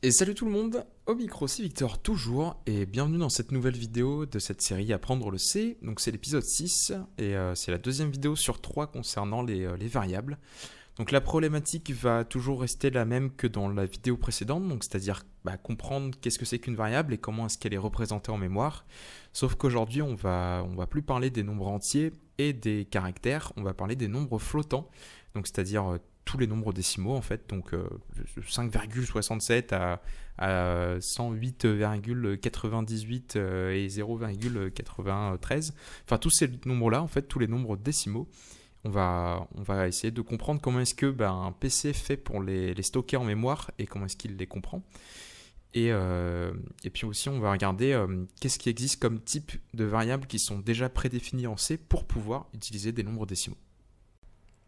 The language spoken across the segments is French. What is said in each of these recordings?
Et salut tout le monde, au micro c'est Victor toujours, et bienvenue dans cette nouvelle vidéo de cette série Apprendre le C. Donc c'est l'épisode 6, et c'est la deuxième vidéo sur 3 concernant les variables. Donc la problématique va toujours rester la même que dans la vidéo précédente, donc c'est-à-dire comprendre qu'est-ce que c'est qu'une variable et comment est-ce qu'elle est représentée en mémoire. Sauf qu'aujourd'hui on va plus parler des nombres entiers et des caractères, on va parler des nombres flottants, donc c'est-à-dire tous les nombres décimaux en fait, donc 5,67 à 108,98 et 0,93, enfin tous ces nombres-là en fait, tous les nombres décimaux. On va essayer de comprendre comment est-ce que un PC fait pour les stocker en mémoire et comment est-ce qu'il les comprend. Et puis aussi, on va regarder qu'est-ce qui existe comme type de variables qui sont déjà prédéfinies en C pour pouvoir utiliser des nombres décimaux.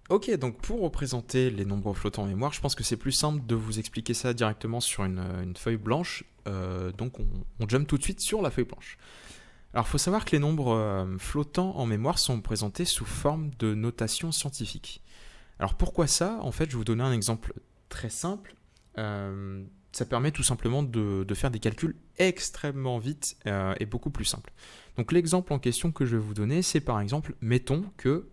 Ok, donc pour représenter les nombres flottants en mémoire, je pense que c'est plus simple de vous expliquer ça directement sur une feuille blanche. Donc on jump tout de suite sur la feuille blanche. Alors, il faut savoir que les nombres flottants en mémoire sont présentés sous forme de notation scientifique. Alors, pourquoi ça? En fait, je vais vous donner un exemple très simple. Ça permet tout simplement de faire des calculs extrêmement vite et beaucoup plus simples. Donc, l'exemple en question que je vais vous donner, c'est par exemple, mettons que,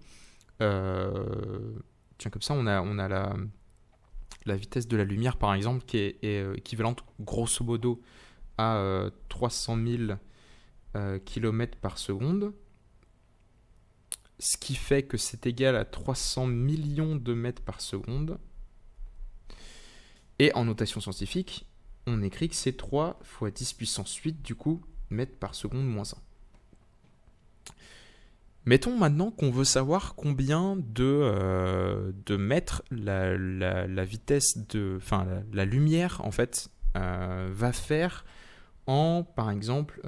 tiens, comme ça, on a la vitesse de la lumière, par exemple, qui est équivalente, grosso modo, à 300 000 km par seconde, ce qui fait que c'est égal à 300 millions de mètres par seconde. Et en notation scientifique, on écrit que c'est 3 fois 10 puissance 8, du coup, mètres par seconde moins 1. Mettons maintenant qu'on veut savoir combien de mètres la vitesse la lumière, en fait, va faire en, par exemple,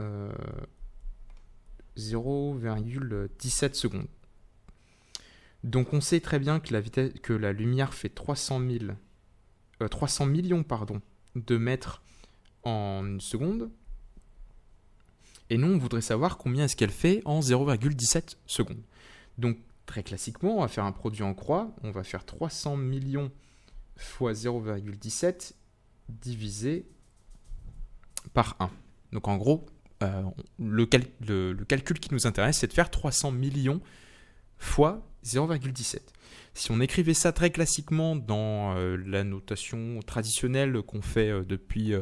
0,17 secondes. Donc on sait très bien que la lumière fait 300 millions de mètres en une seconde. Et nous, on voudrait savoir combien est-ce qu'elle fait en 0,17 secondes. Donc très classiquement, on va faire un produit en croix. On va faire 300 millions fois 0,17 divisé par 1. Donc en gros, le calcul qui nous intéresse, c'est de faire 300 millions fois 0,17. Si on écrivait ça très classiquement dans la notation traditionnelle qu'on fait depuis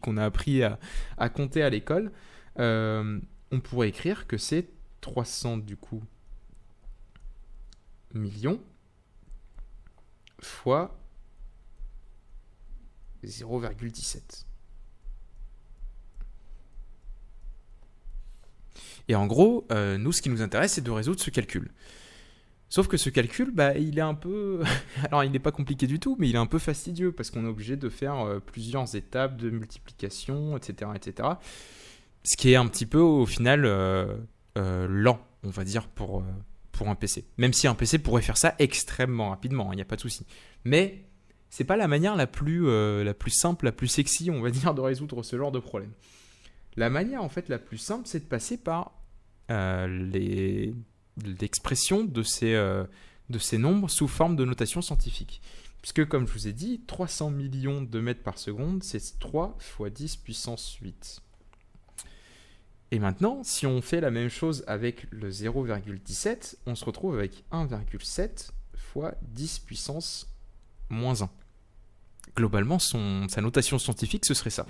qu'on a appris à compter à l'école, on pourrait écrire que c'est 300 du coup millions fois 0,17. Et en gros, nous, ce qui nous intéresse, c'est de résoudre ce calcul. Sauf que ce calcul, il est un peu... Alors, il n'est pas compliqué du tout, mais il est un peu fastidieux, parce qu'on est obligé de faire plusieurs étapes de multiplication, etc., etc. Ce qui est un petit peu, au final, lent, on va dire, pour un PC. Même si un PC pourrait faire ça extrêmement rapidement, il n'y a pas de souci. Mais c'est pas la manière la plus simple, la plus sexy, on va dire, de résoudre ce genre de problème. La manière, en fait, la plus simple, c'est de passer par l'expression de ces nombres sous forme de notation scientifique. Puisque, comme je vous ai dit, 300 millions de mètres par seconde, c'est 3 fois 10 puissance 8. Et maintenant, si on fait la même chose avec le 0,17, on se retrouve avec 1,7 fois 10 puissance moins 1. Globalement, sa notation scientifique, ce serait ça.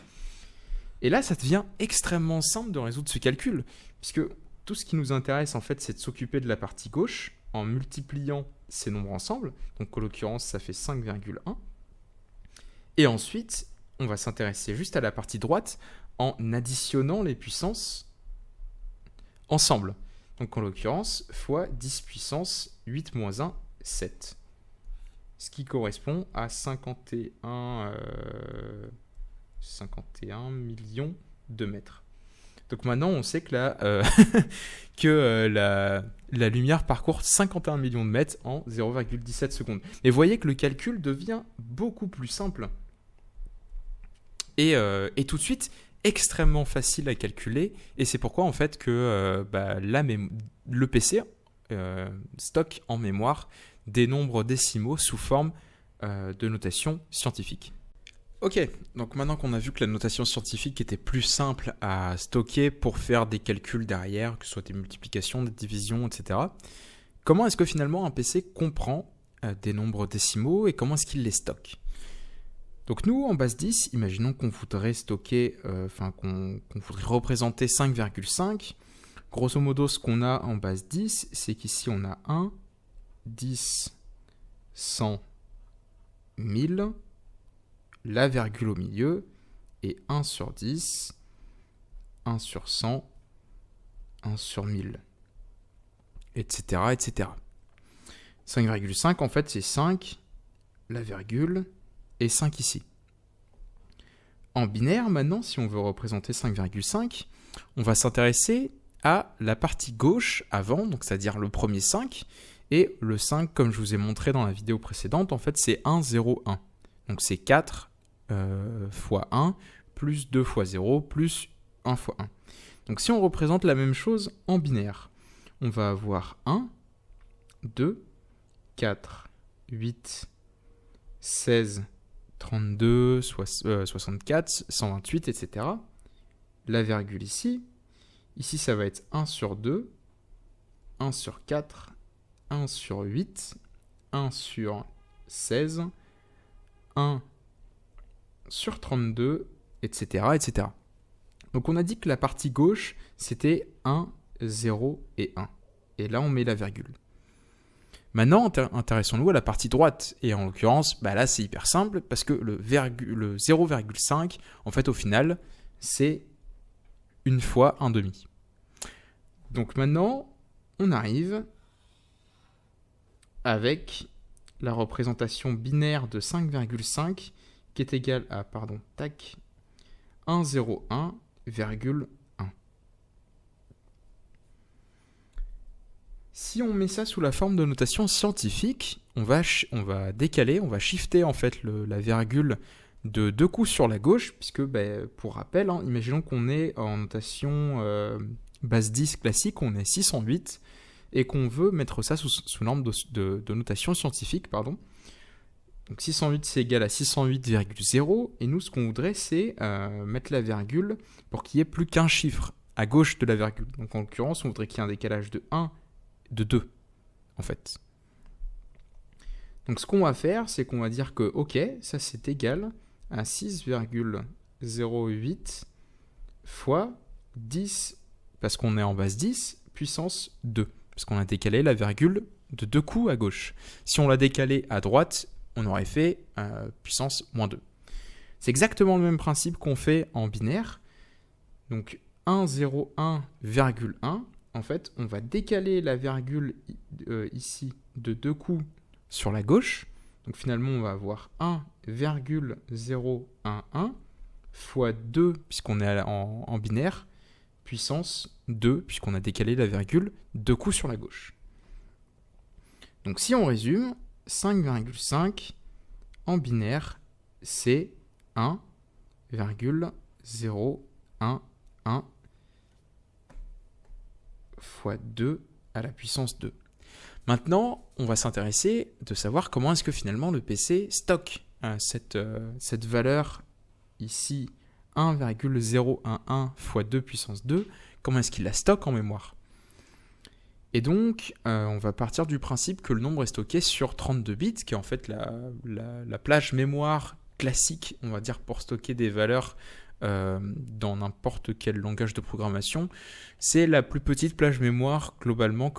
Et là, ça devient extrêmement simple de résoudre ce calcul, puisque tout ce qui nous intéresse, en fait, c'est de s'occuper de la partie gauche en multipliant ces nombres ensemble. Donc, en l'occurrence, ça fait 5,1. Et ensuite, on va s'intéresser juste à la partie droite en additionnant les puissances ensemble. Donc, en l'occurrence, fois 10 puissance 8 moins 1, 7. Ce qui correspond à 51 millions de mètres. Donc maintenant, on sait que la lumière parcourt 51 millions de mètres en 0,17 secondes. Mais vous voyez que le calcul devient beaucoup plus simple. Et tout de suite, extrêmement facile à calculer. Et c'est pourquoi, en fait, que le PC stocke en mémoire des nombres décimaux sous forme de notation scientifique. Ok, donc maintenant qu'on a vu que la notation scientifique était plus simple à stocker pour faire des calculs derrière, que ce soit des multiplications, des divisions, etc., comment est-ce que finalement un PC comprend des nombres décimaux et comment est-ce qu'il les stocke? Donc nous, en base 10, imaginons qu'on voudrait stocker, qu'on voudrait représenter 5,5. Grosso modo, ce qu'on a en base 10, c'est qu'ici on a 1, 10, 100, 1000, la virgule au milieu, et 1 sur 10, 1 sur 100, 1 sur 1000, etc. etc. 5,5 en fait c'est 5, la virgule, et 5 ici. En binaire maintenant, si on veut représenter 5,5, on va s'intéresser à la partie gauche avant, donc c'est-à-dire le premier 5, et le 5, comme je vous ai montré dans la vidéo précédente, en fait c'est 1, 0, 1. Donc c'est 4 fois 1, plus 2 fois 0, plus 1 fois 1. Donc si on représente la même chose en binaire, on va avoir 1, 2, 4, 8, 16, 32, 64, 128, etc. La virgule ici, ça va être 1 sur 2, 1 sur 4, 1 sur 8, 1 sur 16, 1 sur 32, etc., etc. Donc on a dit que la partie gauche, c'était 1, 0 et 1. Et là, on met la virgule. Maintenant, intéressons-nous à la partie droite. Et en l'occurrence, là, c'est hyper simple parce que le 0,5, en fait, au final, c'est une fois un demi. Donc maintenant, on arrive avec la représentation binaire de 5,5 qui est égale à, 1,01,1. Si on met ça sous la forme de notation scientifique, on va décaler, on va shifter en fait la virgule de 2 coups sur la gauche, puisque pour rappel, imaginons qu'on est en notation base 10 classique, on est 608, et qu'on veut mettre ça sous norme de notation scientifique, pardon. Donc 608 c'est égal à 608,0, et nous ce qu'on voudrait c'est mettre la virgule pour qu'il n'y ait plus qu'un chiffre à gauche de la virgule. Donc en l'occurrence on voudrait qu'il y ait un décalage de 1, de 2 en fait. Donc ce qu'on va faire c'est qu'on va dire que ok, ça c'est égal à 6,08 fois 10, parce qu'on est en base 10, puissance 2, parce qu'on a décalé la virgule de 2 coups à gauche. Si on l'a décalé à droite, on aurait fait puissance moins 2. C'est exactement le même principe qu'on fait en binaire. Donc 1,01,1, en fait, on va décaler la virgule ici de 2 coups sur la gauche. Donc finalement, on va avoir 1,011 fois 2, puisqu'on est en binaire, puissance 2, puisqu'on a décalé la virgule 2 coups sur la gauche. Donc si on résume, 5,5 en binaire, c'est 1,011 fois 2 à la puissance 2. Maintenant, on va s'intéresser de savoir comment est-ce que finalement le PC stocke cette valeur ici, 1,011 fois 2 puissance 2, comment est-ce qu'il la stocke en mémoire? Et donc, on va partir du principe que le nombre est stocké sur 32 bits, qui est en fait la plage mémoire classique, on va dire, pour stocker des valeurs dans n'importe quel langage de programmation. C'est la plus petite plage mémoire, globalement,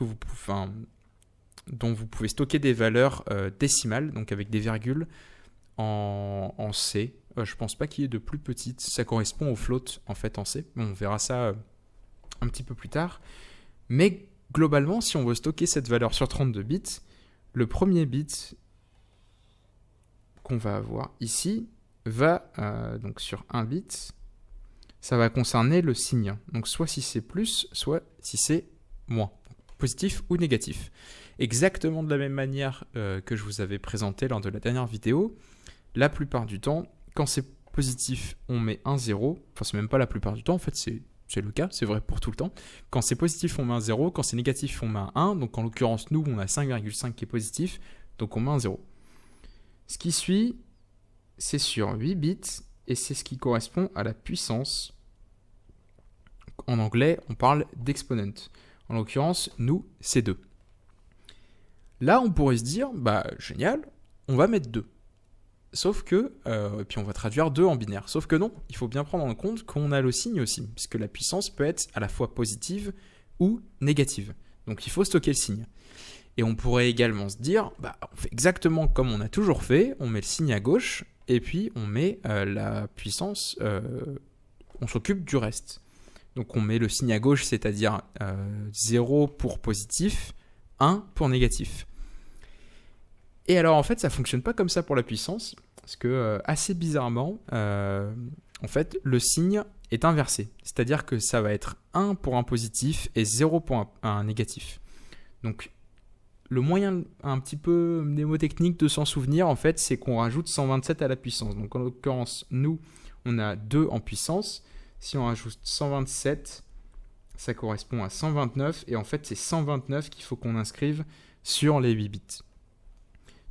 dont vous pouvez stocker des valeurs décimales, donc avec des virgules, en C. Je pense pas qu'il y ait de plus petite. Ça correspond au float, en fait, en C. On verra ça un petit peu plus tard. Mais globalement, si on veut stocker cette valeur sur 32 bits, le premier bit qu'on va avoir ici va, donc sur 1 bit, ça va concerner le signe. Donc soit si c'est plus, soit si c'est moins. Positif ou négatif. Exactement de la même manière que je vous avais présenté lors de la dernière vidéo, la plupart du temps, quand c'est positif, on met un 0. Enfin, c'est même pas la plupart du temps, en fait, c'est le cas, c'est vrai pour tout le temps. Quand c'est positif, on met un 0. Quand c'est négatif, on met un 1. Donc en l'occurrence, nous, on a 5,5 qui est positif, donc on met un 0. Ce qui suit, c'est sur 8 bits et c'est ce qui correspond à la puissance. En anglais, on parle d'exponent. En l'occurrence, nous, c'est 2. Là, on pourrait se dire, génial, on va mettre 2. Sauf que, et puis on va traduire 2 en binaire. Sauf que non, il faut bien prendre en compte qu'on a le signe aussi, puisque la puissance peut être à la fois positive ou négative. Donc il faut stocker le signe. Et on pourrait également se dire, on fait exactement comme on a toujours fait, on met le signe à gauche, et puis on met la puissance, on s'occupe du reste. Donc on met le signe à gauche, c'est-à-dire 0 pour positif, 1 pour négatif. Et alors en fait ça ne fonctionne pas comme ça pour la puissance, parce que assez bizarrement, en fait le signe est inversé. C'est-à-dire que ça va être 1 pour un positif et 0 pour un négatif. Donc le moyen un petit peu mnémotechnique de s'en souvenir, en fait, c'est qu'on rajoute 127 à la puissance. Donc en l'occurrence, nous, on a 2 en puissance. Si on rajoute 127, ça correspond à 129. Et en fait, c'est 129 qu'il faut qu'on inscrive sur les 8 bits.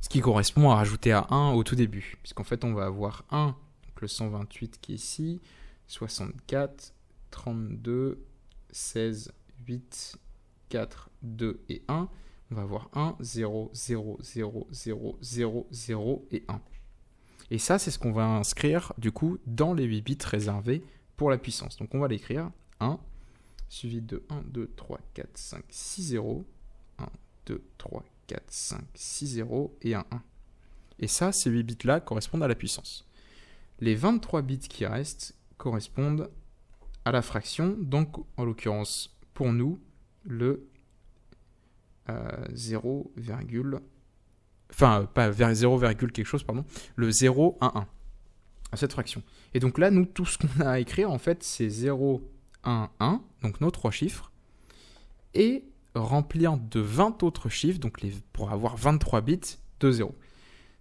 Ce qui correspond à rajouter à 1 au tout début. Puisqu'en fait, on va avoir 1, donc le 128 qui est ici, 64, 32, 16, 8, 4, 2 et 1. On va avoir 1, 0, 0, 0, 0, 0, 0 et 1. Et ça, c'est ce qu'on va inscrire, du coup, dans les 8 bits réservés pour la puissance. Donc, on va l'écrire 1, suivi de 1, 2, 3, 4, 5, 6, 0. 1, 2, 3, 4, 5, 6, 0 et un 1. Et ça, ces 8 bits-là correspondent à la puissance. Les 23 bits qui restent correspondent à la fraction. Donc, en l'occurrence, pour nous, le 0, pas 0, quelque chose, pardon, le 0, 1, 1, à cette fraction. Et donc là, nous, tout ce qu'on a à écrire, en fait, c'est 0, 1, 1, donc nos 3 chiffres, et remplir de 20 autres chiffres, donc pour avoir 23 bits de 0.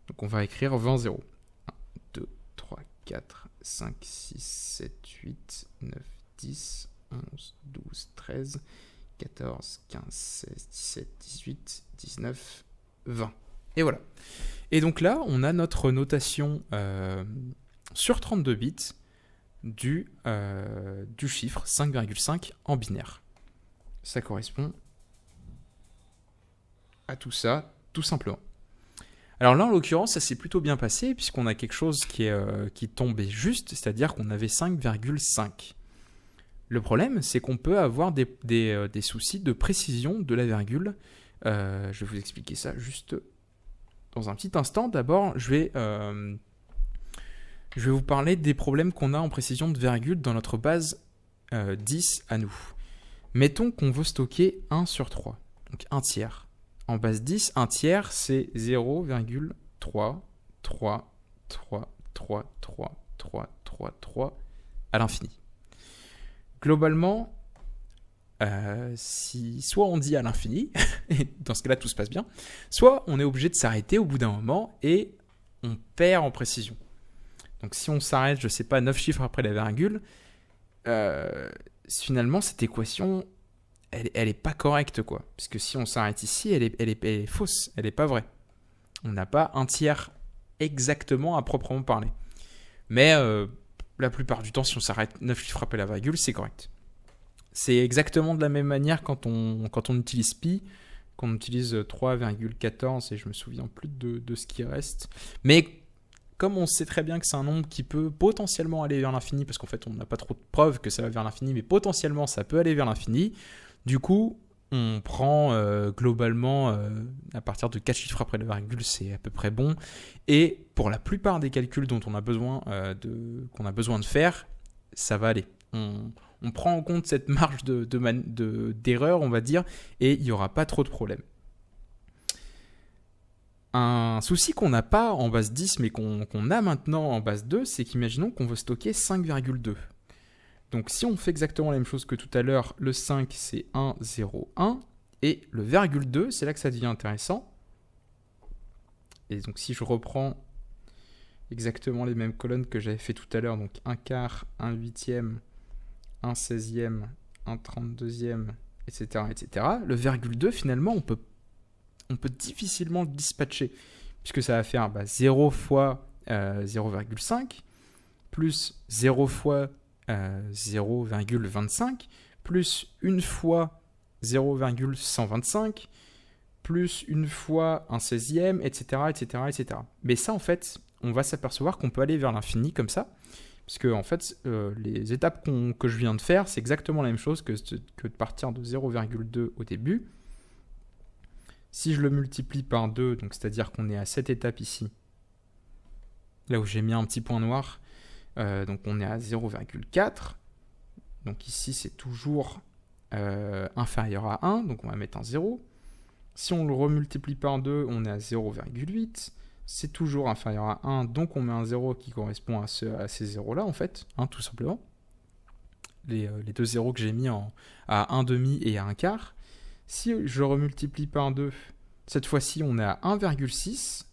Donc on va écrire 20 0. 1, 2, 3, 4, 5, 6, 7, 8, 9, 10, 11, 12, 13... 14, 15, 16, 17, 18, 19, 20. Et voilà. Et donc là, on a notre notation sur 32 bits du chiffre 5,5 en binaire. Ça correspond à tout ça, tout simplement. Alors là, en l'occurrence, ça s'est plutôt bien passé puisqu'on a quelque chose qui tombait juste, c'est-à-dire qu'on avait 5,5. Le problème, c'est qu'on peut avoir des soucis de précision de la virgule. Je vais vous expliquer ça juste dans un petit instant. D'abord, je vais vous parler des problèmes qu'on a en précision de virgule dans notre base 10 à nous. Mettons qu'on veut stocker 1 sur 3, donc 1 tiers. En base 10, 1 tiers, c'est 0,333333333 à l'infini. Globalement, si soit on dit à l'infini, et dans ce cas-là tout se passe bien, soit on est obligé de s'arrêter au bout d'un moment et on perd en précision. Donc si on s'arrête, je ne sais pas, 9 chiffres après la virgule, finalement cette équation, elle n'est pas correcte, quoi. Parce que si on s'arrête ici, elle est fausse, elle n'est pas vraie. On n'a pas un tiers exactement à proprement parler. Mais la plupart du temps, si on s'arrête 9 chiffres après la virgule, c'est correct. C'est exactement de la même manière quand on utilise pi, qu'on utilise 3,14 et je me souviens plus de ce qui reste. Mais comme on sait très bien que c'est un nombre qui peut potentiellement aller vers l'infini, parce qu'en fait on n'a pas trop de preuves que ça va vers l'infini, mais potentiellement ça peut aller vers l'infini, du coup on prend globalement à partir de 4 chiffres après la virgule, c'est à peu près bon. Et pour la plupart des calculs dont on a besoin de faire, ça va aller. On prend en compte cette marge d'erreur, on va dire, et il n'y aura pas trop de problèmes. Un souci qu'on n'a pas en base 10, mais qu'on a maintenant en base 2, c'est qu'imaginons qu'on veut stocker 5,2. Donc si on fait exactement la même chose que tout à l'heure, le 5 c'est 1, 0, 1, et le virgule 2, c'est là que ça devient intéressant. Et donc si je reprends exactement les mêmes colonnes que j'avais fait tout à l'heure, donc 1 quart, 1 huitième, 1 16e, 1 32e, etc., etc., le virgule 2, finalement, on peut difficilement le dispatcher, puisque ça va faire 0 fois 0,5, plus 0 fois 0,25, plus 1 fois 0,125, plus 1 fois 1/16e, etc., etc., etc. Mais ça, en fait, on va s'apercevoir qu'on peut aller vers l'infini comme ça, puisque en fait, les étapes que je viens de faire, c'est exactement la même chose que de partir de 0,2 au début. Si je le multiplie par 2, donc c'est-à-dire qu'on est à cette étape ici, là où j'ai mis un petit point noir, donc on est à 0,4. Donc ici, c'est toujours inférieur à 1, donc on va mettre un 0. Si on le remultiplie par 2, on est à 0,8. C'est toujours inférieur à 1, donc on met un 0 qui correspond à ces zéros-là, en fait, hein, tout simplement. Les deux zéros que j'ai mis à 1,5 et à 1/4. Si je remultiplie par 2, cette fois-ci, on est à 1,6.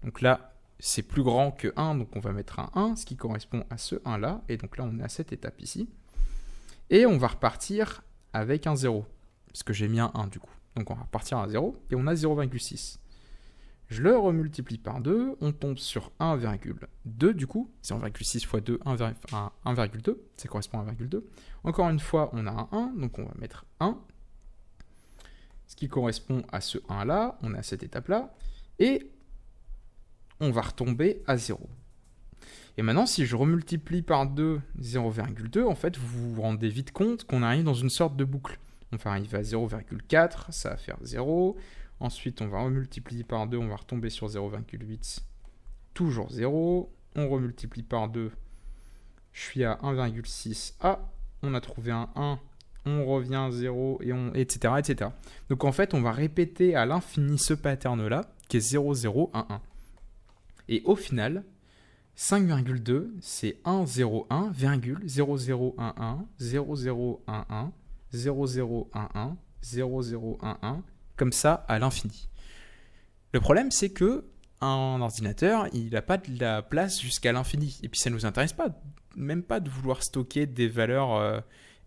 Donc là, c'est plus grand que 1, donc on va mettre un 1, ce qui correspond à ce 1-là. Et donc là, on est à cette étape ici. Et on va repartir avec un 0, puisque j'ai mis un 1 du coup. Donc on va repartir à 0, et on a 0,6. Je le remultiplie par 2, on tombe sur 1,2 du coup. 0,6 fois 2, 1,2, ça correspond à 1,2. Encore une fois, on a un 1, donc on va mettre 1. Ce qui correspond à ce 1-là, on est à cette étape-là. Et on va retomber à 0. Et maintenant, si je remultiplie par 2, 0,2, en fait, vous vous rendez vite compte qu'on arrive dans une sorte de boucle. On va arriver à 0,4, ça va faire 0. Ensuite, on va remultiplier par 2, on va retomber sur 0,8, toujours 0. On remultiplie par 2, je suis à 1,6. Ah, on a trouvé un 1, on revient à 0, etc., etc. Donc en fait, on va répéter à l'infini ce pattern-là, qui est 0, 0, 1, 1. Et au final, 5,2, c'est 1, 0, 1, 0, 0, 1, 1, 0, 0, 1, 1, 0, 0, 1, 1, 0, 0, 1, 1, comme ça à l'infini. Le problème, c'est que un ordinateur, il n'a pas de la place jusqu'à l'infini. Et puis ça ne nous intéresse pas, même pas de vouloir stocker des valeurs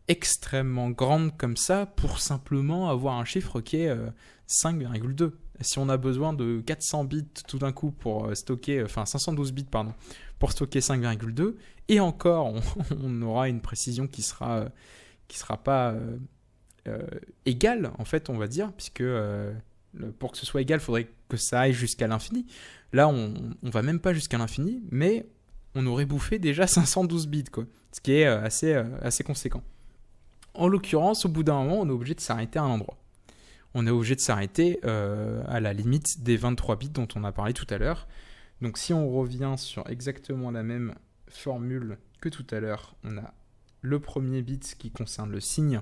extrêmement grandes comme ça pour simplement avoir un chiffre qui est 5,2. Si on a besoin de 400 bits tout d'un coup pour stocker, 512 bits pardon, pour stocker 5,2, et encore on aura une précision qui sera pas égale en fait, on va dire, puisque pour que ce soit égal, il faudrait que ça aille jusqu'à l'infini. Là, on va même pas jusqu'à l'infini, mais on aurait bouffé déjà 512 bits, quoi, ce qui est assez conséquent. En l'occurrence, au bout d'un moment, on est obligé de s'arrêter à un endroit. On est obligé de s'arrêter à la limite des 23 bits dont on a parlé tout à l'heure. Donc si on revient sur exactement la même formule que tout à l'heure, on a le premier bit qui concerne le signe,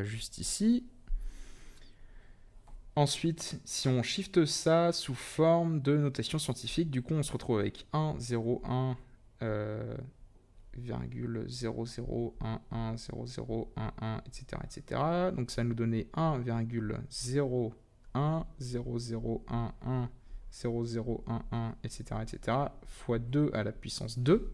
juste ici. Ensuite, si on shift ça sous forme de notation scientifique, du coup on se retrouve avec 1, 0, 1, 0, 0, 1, 1, 0, 0, 1, 1, etc., etc. Donc ça nous donnait 1,0, 1, 0, 0, 1, 1, 0, 0, 1, 1, etc., etc., fois 2 à la puissance 2.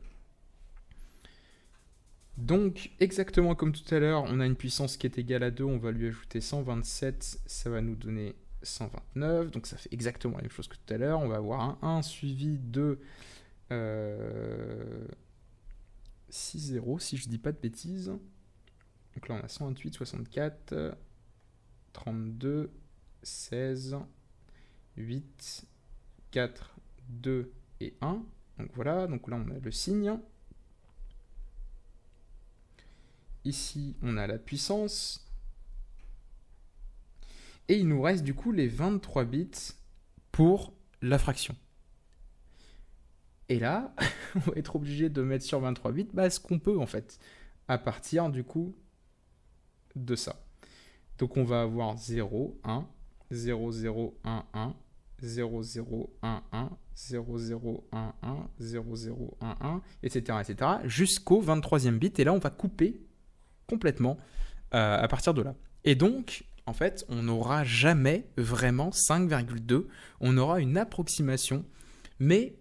Donc, exactement comme tout à l'heure, on a une puissance qui est égale à 2, on va lui ajouter 127, ça va nous donner 129, donc ça fait exactement la même chose que tout à l'heure. On va avoir un 1 suivi de 6 0, si je dis pas de bêtises. Donc là, on a 128, 64, 32, 16, 8, 4, 2 et 1. Donc voilà, donc là, on a le signe. Ici, on a la puissance. Et il nous reste du coup les 23 bits pour la fraction. Et là, on va être obligé de mettre sur 23 bits ce qu'on peut en fait, à partir du coup de ça. Donc on va avoir 0, 1, 0, 0, 1, 1, 0, 0, 1, 1, 0, 0, 1, 1, 0, 0, 1, 1, etc., etc., jusqu'au 23e bit. Et là, on va couper complètement à partir de là. Et donc, en fait, on n'aura jamais vraiment 5,2. On aura une approximation, mais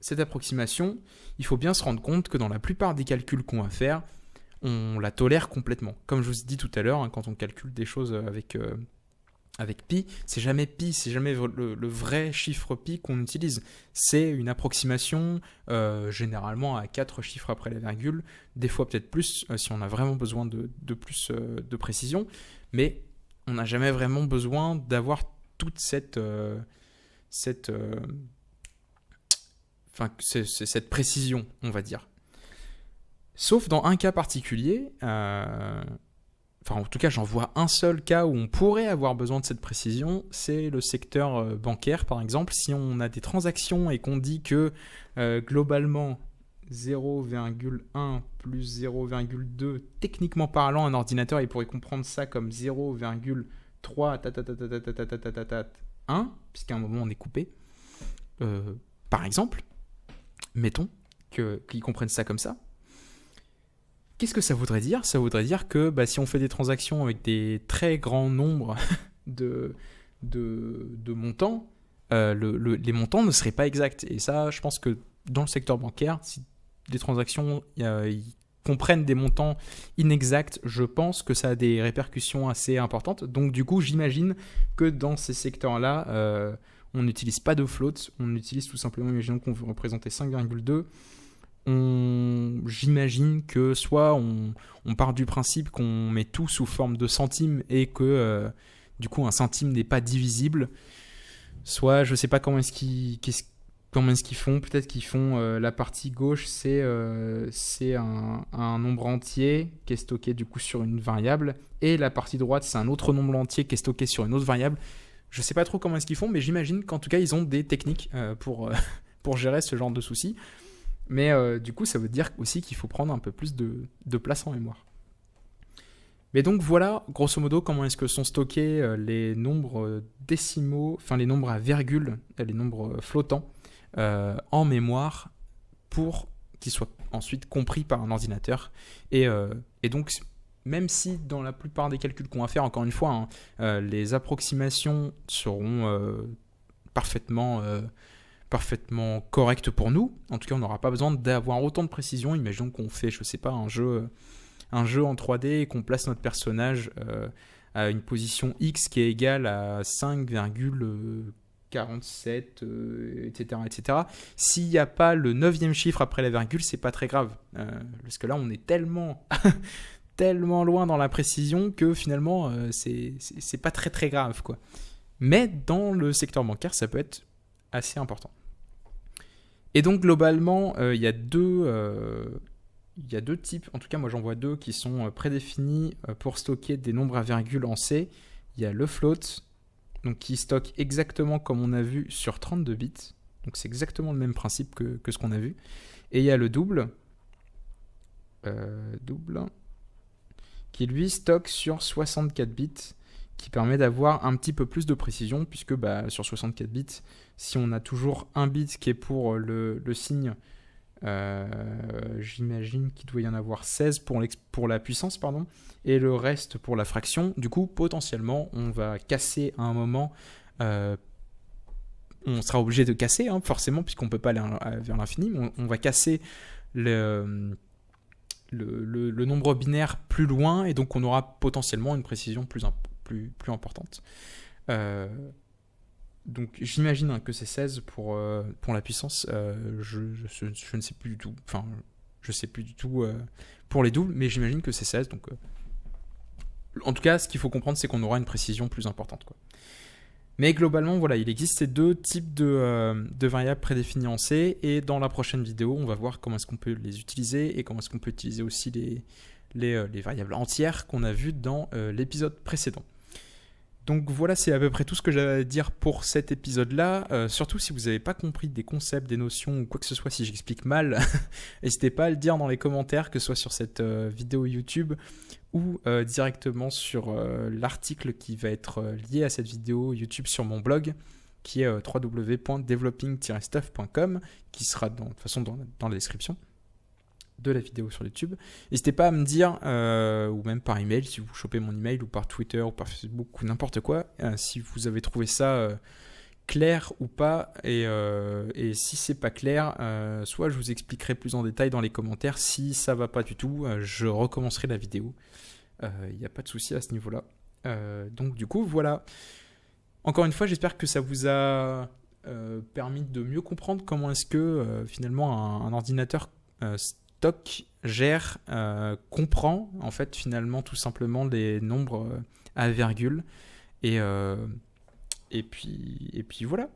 cette approximation, il faut bien se rendre compte que dans la plupart des calculs qu'on va faire, on la tolère complètement. Comme je vous ai dit tout à l'heure, quand on calcule des choses avec avec pi, c'est jamais pi, c'est jamais le vrai chiffre pi qu'on utilise. C'est une approximation, généralement à 4 chiffres après la virgule, des fois peut-être plus, si on a vraiment besoin de plus de précision, mais on n'a jamais vraiment besoin d'avoir toute cette précision, on va dire. Sauf dans un cas particulier, en tout cas j'en vois un seul cas où on pourrait avoir besoin de cette précision, c'est le secteur bancaire par exemple. Si on a des transactions et qu'on dit que globalement 0,1 plus 0,2, techniquement parlant, un ordinateur il pourrait comprendre ça comme 0,3 1, puisqu'à un moment on est coupé, par exemple, mettons qu'ils comprennent ça comme ça. Qu'est-ce que ça voudrait dire ? Ça voudrait dire que si on fait des transactions avec des très grands nombres de montants, les montants ne seraient pas exacts. Et ça, je pense que dans le secteur bancaire, si des transactions ils comprennent des montants inexacts, je pense que ça a des répercussions assez importantes. Donc du coup, j'imagine que dans ces secteurs-là, on n'utilise pas de float, on utilise tout simplement, imaginons qu'on veut représenter 5,2. J'imagine que soit on part du principe qu'on met tout sous forme de centimes et que du coup un centime n'est pas divisible, soit je sais pas comment est-ce qu'ils font, peut-être qu'ils font la partie gauche c'est un nombre entier qui est stocké du coup sur une variable et la partie droite c'est un autre nombre entier qui est stocké sur une autre variable. Je sais pas trop comment est-ce qu'ils font, mais j'imagine qu'en tout cas ils ont des techniques pour gérer ce genre de soucis. Mais du coup, ça veut dire aussi qu'il faut prendre un peu plus de place en mémoire. Mais donc voilà, grosso modo, comment est-ce que sont stockés les nombres décimaux, enfin les nombres à virgule, les nombres flottants en mémoire pour qu'ils soient ensuite compris par un ordinateur. Et donc, même si dans la plupart des calculs qu'on va faire, encore une fois, les approximations seront parfaitement correct pour nous. En tout cas, on n'aura pas besoin d'avoir autant de précision. Imaginons qu'on fait, je sais pas, un jeu en 3D et qu'on place notre personnage à une position X qui est égale à 5,47, etc., etc. S'il n'y a pas le 9e chiffre après la virgule, c'est pas très grave. Parce que là, on est tellement tellement loin dans la précision que finalement, c'est pas très très grave, quoi. Mais dans le secteur bancaire, ça peut être assez important. Et donc globalement, il y a deux types, en tout cas moi j'en vois deux qui sont prédéfinis pour stocker des nombres à virgule en C. Il y a le float, donc qui stocke exactement comme on a vu sur 32 bits, donc c'est exactement le même principe que ce qu'on a vu. Et il y a le double, qui lui stocke sur 64 bits, qui permet d'avoir un petit peu plus de précision, puisque sur 64 bits, si on a toujours un bit qui est pour le signe, j'imagine qu'il doit y en avoir 16 pour la puissance, pardon, et le reste pour la fraction. Du coup, potentiellement, on va casser à un moment, on sera obligé de casser, forcément, puisqu'on ne peut pas aller vers l'infini, mais on va casser le nombre binaire plus loin, et donc on aura potentiellement une précision plus importante. Donc j'imagine que c'est 16 pour la puissance. Je ne sais plus du tout. Enfin, je sais plus du tout pour les doubles, mais j'imagine que c'est 16. Donc, en tout cas, ce qu'il faut comprendre, c'est qu'on aura une précision plus importante, quoi. Mais globalement, voilà, il existe ces deux types de variables prédéfinies en C. Et dans la prochaine vidéo, on va voir comment est-ce qu'on peut les utiliser et comment est-ce qu'on peut utiliser aussi les variables entières qu'on a vues dans l'épisode précédent. Donc voilà, c'est à peu près tout ce que j'avais à dire pour cet épisode-là. Surtout si vous n'avez pas compris des concepts, des notions ou quoi que ce soit, si j'explique mal, n'hésitez pas à le dire dans les commentaires, que ce soit sur cette vidéo YouTube ou directement sur l'article qui va être lié à cette vidéo YouTube sur mon blog, qui est www.developing-stuff.com, qui sera de toute façon dans la description de la vidéo sur YouTube. N'hésitez pas à me dire, ou même par email, si vous chopez mon email, ou par Twitter, ou par Facebook, ou n'importe quoi, si vous avez trouvé ça clair ou pas, et si c'est pas clair, soit je vous expliquerai plus en détail dans les commentaires. Si ça va pas du tout, je recommencerai la vidéo. Il n'y a pas de souci à ce niveau-là. Donc du coup, voilà. Encore une fois, j'espère que ça vous a permis de mieux comprendre comment est-ce que finalement un ordinateur stock, gère, comprend en fait finalement tout simplement les nombres à virgule. Et, et puis voilà.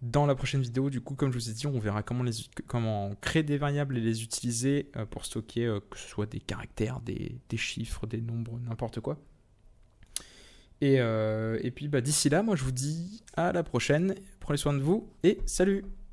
Dans la prochaine vidéo, du coup, comme je vous ai dit, on verra comment créer des variables et les utiliser pour stocker que ce soit des caractères, des chiffres, des nombres, n'importe quoi. Et puis d'ici là, moi je vous dis à la prochaine. Prenez soin de vous et salut!